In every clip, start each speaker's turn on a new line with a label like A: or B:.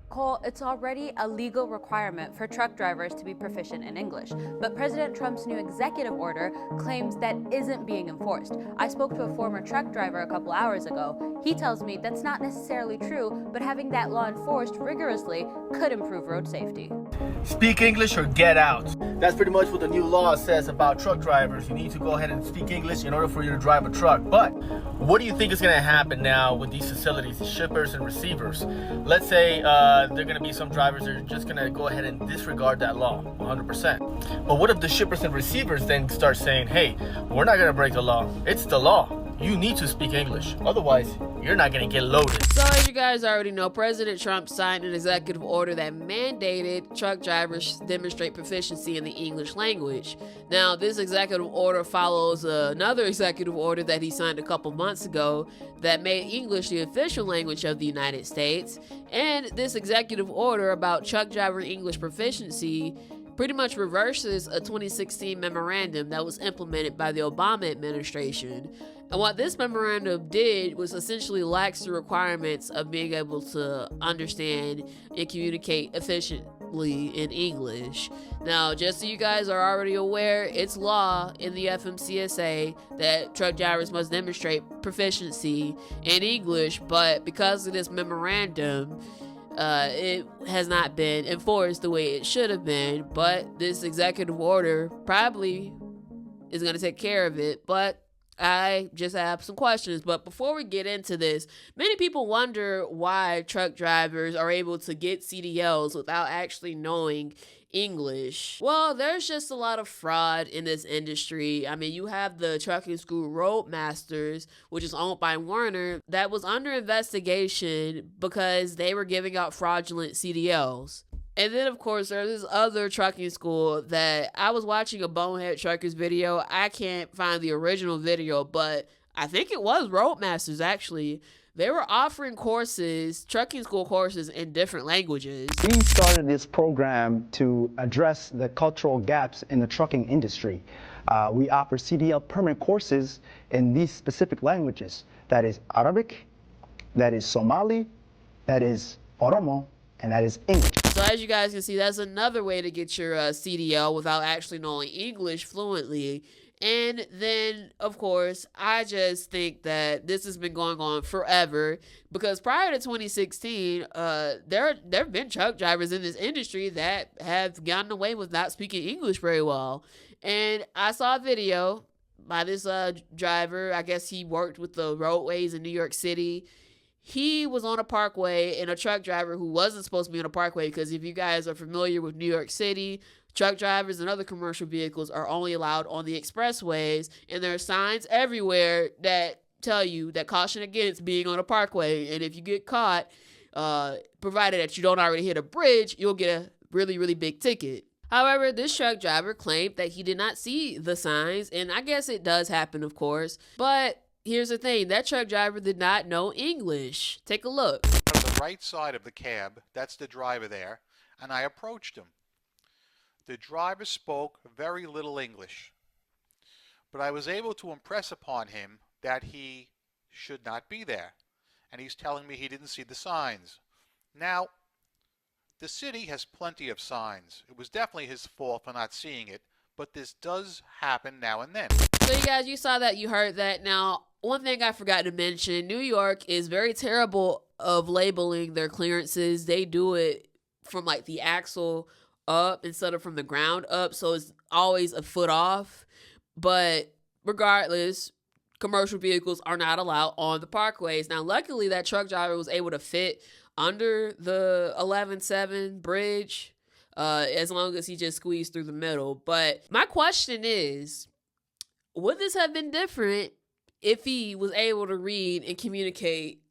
A: Cole, it's already a legal requirement for truck drivers to be proficient in English, but President Trump's new executive order claims that isn't being enforced. I spoke to a former truck driver a couple hours ago. He tells me that's not necessarily true, but having that law enforced rigorously could improve road safety.
B: Speak English or get out. That's pretty much what the new law says about truck drivers. You need to go ahead and speak English in order for you to drive a truck. But what do you think is going to happen now with these facilities, the shippers and receivers? Let's say there are going to be some drivers that are just going to go ahead and disregard that law 100%. But what if the shippers and receivers then start saying, hey, we're not going to break the law. It's the law. You need to speak English. Otherwise, you're not going to get loaded.
C: So as you guys already know, President Trump signed an executive order that mandated truck drivers demonstrate proficiency in the English language. Now, this executive order follows another executive order that he signed a couple months ago that made English the official language of the United States. And this executive order about truck driver English proficiency pretty much reverses a 2016 memorandum that was implemented by the Obama administration. And what this memorandum did was essentially lax the requirements of being able to understand and communicate efficiently in English. Now, just so you guys are already aware, it's law in the FMCSA that truck drivers must demonstrate proficiency in English, but because of this memorandum, it has not been enforced the way it should have been. But this executive order probably is going to take care of it. But I just have some questions. But before we get into this, many people wonder why truck drivers are able to get CDLs without actually knowing English. Well, there's just a lot of fraud in this industry. I mean, you have the trucking school Roadmasters, which is owned by Werner, that was under investigation because they were giving out fraudulent CDLs. And then, of course, there's this other trucking school that I was watching a Bonehead Truckers video. I can't find the original video, but I think it was Roadmasters, actually. They were offering courses, trucking school courses, in different languages.
D: We started this program to address the cultural gaps in the trucking industry. We offer CDL permanent courses in these specific languages. That is Arabic, that is Somali, that is Oromo, and that is English.
C: So as you guys can see, that's another way to get your CDL without actually knowing English fluently. And then, of course, I just think that this has been going on forever because prior to 2016, there have been truck drivers in this industry that have gotten away with not speaking English very well. And I saw a video by this driver. I guess he worked with the roadways in New York City. He was on a parkway, and a truck driver who wasn't supposed to be on a parkway, because if you guys are familiar with New York City, truck drivers and other commercial vehicles are only allowed on the expressways, and there are signs everywhere that tell you that caution against being on a parkway. And if you get caught, provided that you don't already hit a bridge, you'll get a really, really big ticket. However, this truck driver claimed that he did not see the signs, and I guess it does happen, of course, but here's the thing, that truck driver did not know English. Take a look.
E: On the right side of the cab, that's the driver there, and I approached him. The driver spoke very little English, but I was able to impress upon him that he should not be there, and he's telling me he didn't see the signs. Now, the city has plenty of signs. It was definitely his fault for not seeing it, but this does happen now and then.
C: So you guys, you saw that, you heard that. Now, one thing I forgot to mention, New York is very terrible of labeling their clearances. They do it from like the axle up instead of from the ground up, so it's always a foot off. But regardless, commercial vehicles are not allowed on the parkways. Now, luckily, that truck driver was able to fit under the 11.7 bridge, as long as he just squeezed through the middle. But my question is, would this have been different if he was able to read and communicate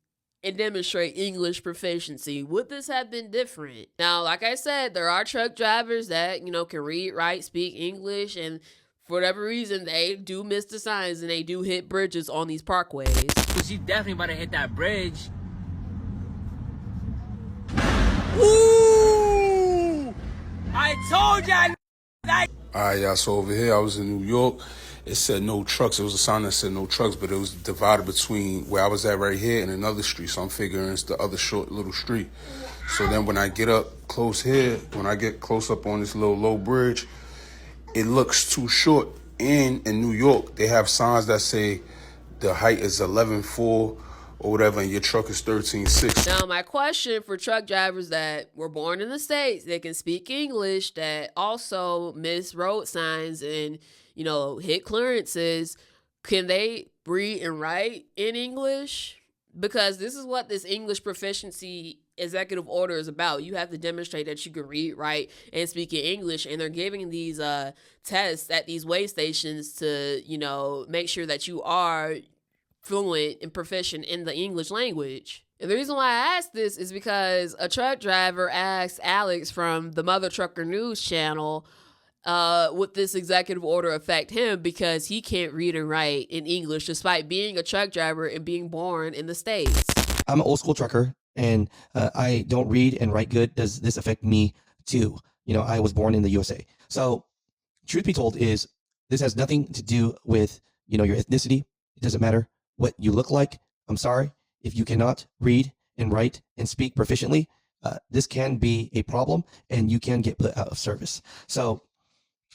C: and demonstrate English proficiency? Would this have been different? Now, like I said, there are truck drivers that, can read, write, speak English, and for whatever reason, they do miss the signs and they do hit bridges on these parkways.
F: She's definitely about to hit that bridge. Woo! I told y'all that.
G: Alright, y'all, so over here, I was in New York. It said no trucks. It was a sign that said no trucks, but it was divided between where I was at right here and another street. So I'm figuring it's the other short little street. So then when I get up close here, when I get close up on this little low bridge, it looks too short. And in New York, they have signs that say the height is 11.4 or whatever, and your truck is 13.6.
C: Now, my question for truck drivers that were born in the States, that can speak English, that also miss road signs and, hit clearances, can they read and write in English? Because this is what this English proficiency executive order is about. You have to demonstrate that you can read, write, and speak in English, and they're giving these tests at these weigh stations to, make sure that you are fluent and proficient in the English language. And the reason why I asked this is because a truck driver asked Alex from the Mother Trucker News channel, would this executive order affect him because he can't read and write in English despite being a truck driver and being born in the States.
H: I'm an old school trucker and I don't read and write good. Does this affect me too? I was born in the USA. So truth be told is this has nothing to do with, your ethnicity. It doesn't matter what you look like. I'm sorry. If you cannot read and write and speak proficiently, this can be a problem and you can get put out of service. So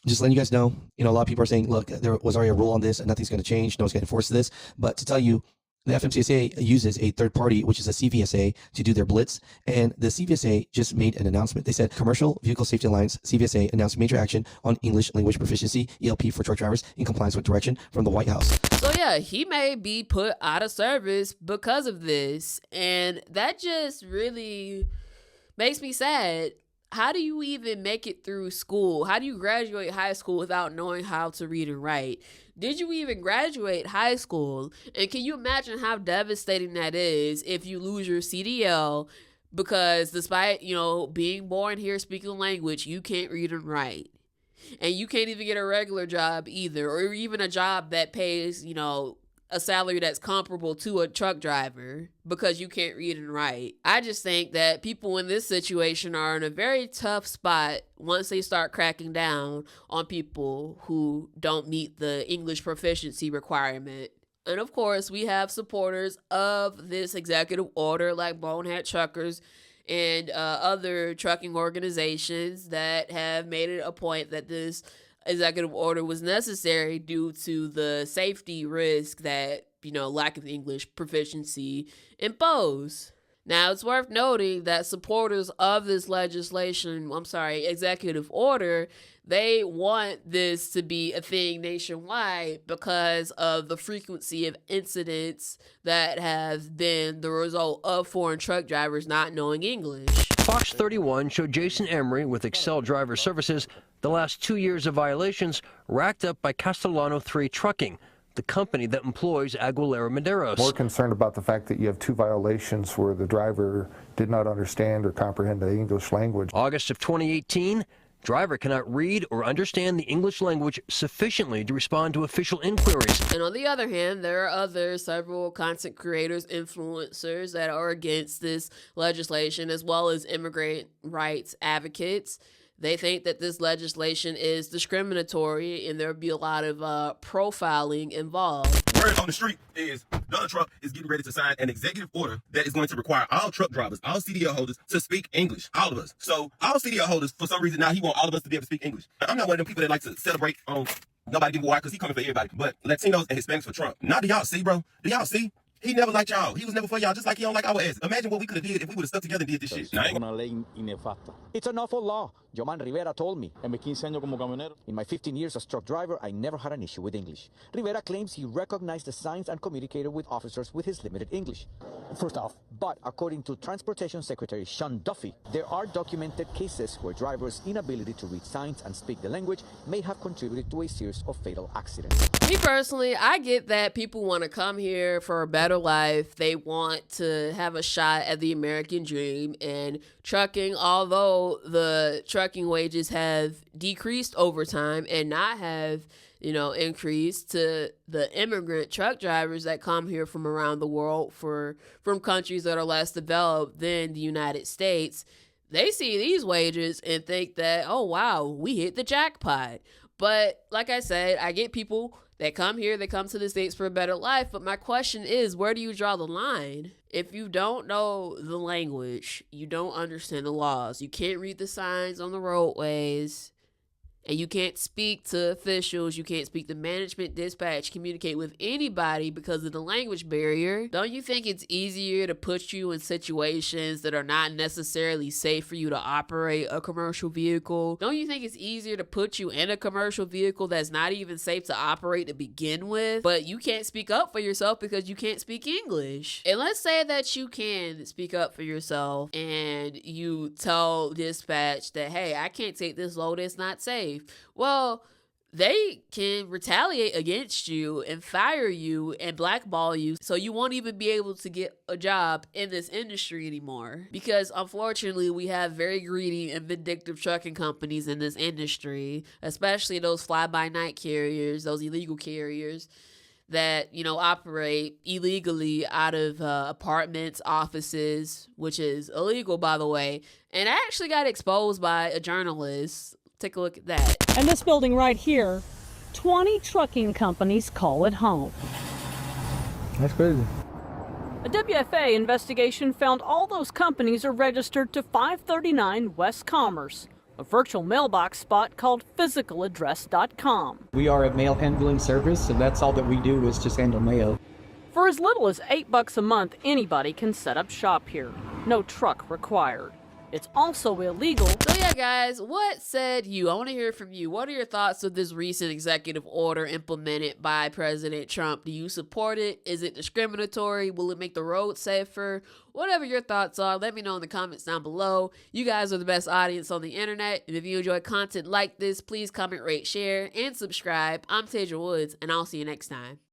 H: just letting you guys know, a lot of people are saying, look, there was already a rule on this and nothing's going to change. No one's going to enforce this. But to tell you, the FMCSA uses a third party, which is a CVSA, to do their blitz. And the CVSA just made an announcement. They said Commercial Vehicle Safety Alliance, CVSA, announced major action on English language proficiency, ELP, for truck drivers in compliance with direction from the White House.
C: So yeah, he may be put out of service because of this. And that just really makes me sad. How do you even make it through school? How do you graduate high school without knowing how to read and write? Did you even graduate high school? And can you imagine how devastating that is if you lose your CDL because despite, being born here speaking the language, you can't read and write. And you can't even get a regular job either, or even a job that pays, a salary that's comparable to a truck driver because you can't read and write. I just think that people in this situation are in a very tough spot once they start cracking down on people who don't meet the English proficiency requirement. And of course, we have supporters of this executive order like Bonehead Truckers and other trucking organizations that have made it a point that this executive order was necessary due to the safety risk that, lack of English proficiency impose. Now, it's worth noting that supporters of this executive order, they want this to be a thing nationwide because of the frequency of incidents that have been the result of foreign truck drivers not knowing English.
I: Fox 31 showed Jason Emery with Excel Driver Services the last 2 years of violations racked up by Castellano 3 Trucking, the company that employs Aguilera Maderos.
J: More concerned about the fact that you have 2 violations where the driver did not understand or comprehend the English language.
I: August of 2018, driver cannot read or understand the English language sufficiently to respond to official inquiries.
C: And on the other hand, there are several content creators, influencers that are against this legislation, as well as immigrant rights advocates. They think that this legislation is discriminatory and there'll be a lot of profiling involved.
K: Word on the street is Donald Trump is getting ready to sign an executive order that is going to require all truck drivers, all CDL holders to speak English, all of us. So all CDL holders, for some reason now, he want all of us to be able to speak English. I'm not one of them people that like to celebrate on nobody giving a why because he coming for everybody. But Latinos and Hispanics for Trump. Now do y'all see, bro? Do y'all see? He never liked y'all. He was never for y'all, just like he don't like our ass. Imagine what we could have did if we would have stuck together and did this shit.
L: It's an awful law. Joman Rivera told me. In my 15 years as truck driver, I never had an issue with English. Rivera claims he recognized the signs and communicated with officers with his limited English. First off, but according to Transportation Secretary Sean Duffy, there are documented cases where drivers' inability to read signs and speak the language may have contributed to a series of fatal accidents.
C: Me personally, I get that people want to come here for a better life. They want to have a shot at the American dream, and trucking, although the trucking wages have decreased over time and not have, increased, to the immigrant truck drivers that come here from around the world from countries that are less developed than the United States, they see these wages and think that, oh wow, we hit the jackpot. But like I said, I get people They come here, they come to the States for a better life. But my question is, where do you draw the line? If you don't know the language, you don't understand the laws, you can't read the signs on the roadways, and you can't speak to officials, you can't speak to management, dispatch, communicate with anybody because of the language barrier, don't you think it's easier to put you in situations that are not necessarily safe for you to operate a commercial vehicle? Don't you think it's easier to put you in a commercial vehicle that's not even safe to operate to begin with, but you can't speak up for yourself because you can't speak English? And let's say that you can speak up for yourself and you tell dispatch that, hey, I can't take this load, it's not safe. Well, they can retaliate against you and fire you and blackball you, so you won't even be able to get a job in this industry anymore. Because unfortunately, we have very greedy and vindictive trucking companies in this industry, especially those fly-by-night carriers, those illegal carriers that, you know, operate illegally out of apartments, offices, which is illegal, by the way. And I actually got exposed by a journalist. Take a look at that.
M: And this building right here, 20 trucking companies call it home.
B: That's crazy.
M: A WFA investigation found all those companies are registered to 539 West Commerce, a virtual mailbox spot called physicaladress.com.
N: We are a mail handling service, so that's all that we do is just handle mail.
M: For as little as $8 a month, anybody can set up shop here. No truck required. It's also illegal.
C: So yeah, guys, what said you? I want to hear from you. What are your thoughts of this recent executive order implemented by President Trump? Do you support it? Is it discriminatory? Will it make the road safer? Whatever your thoughts are, let me know in the comments down below. You guys are the best audience on the internet. And if you enjoy content like this, please comment, rate, share, and subscribe. I'm Tasia Woods, and I'll see you next time.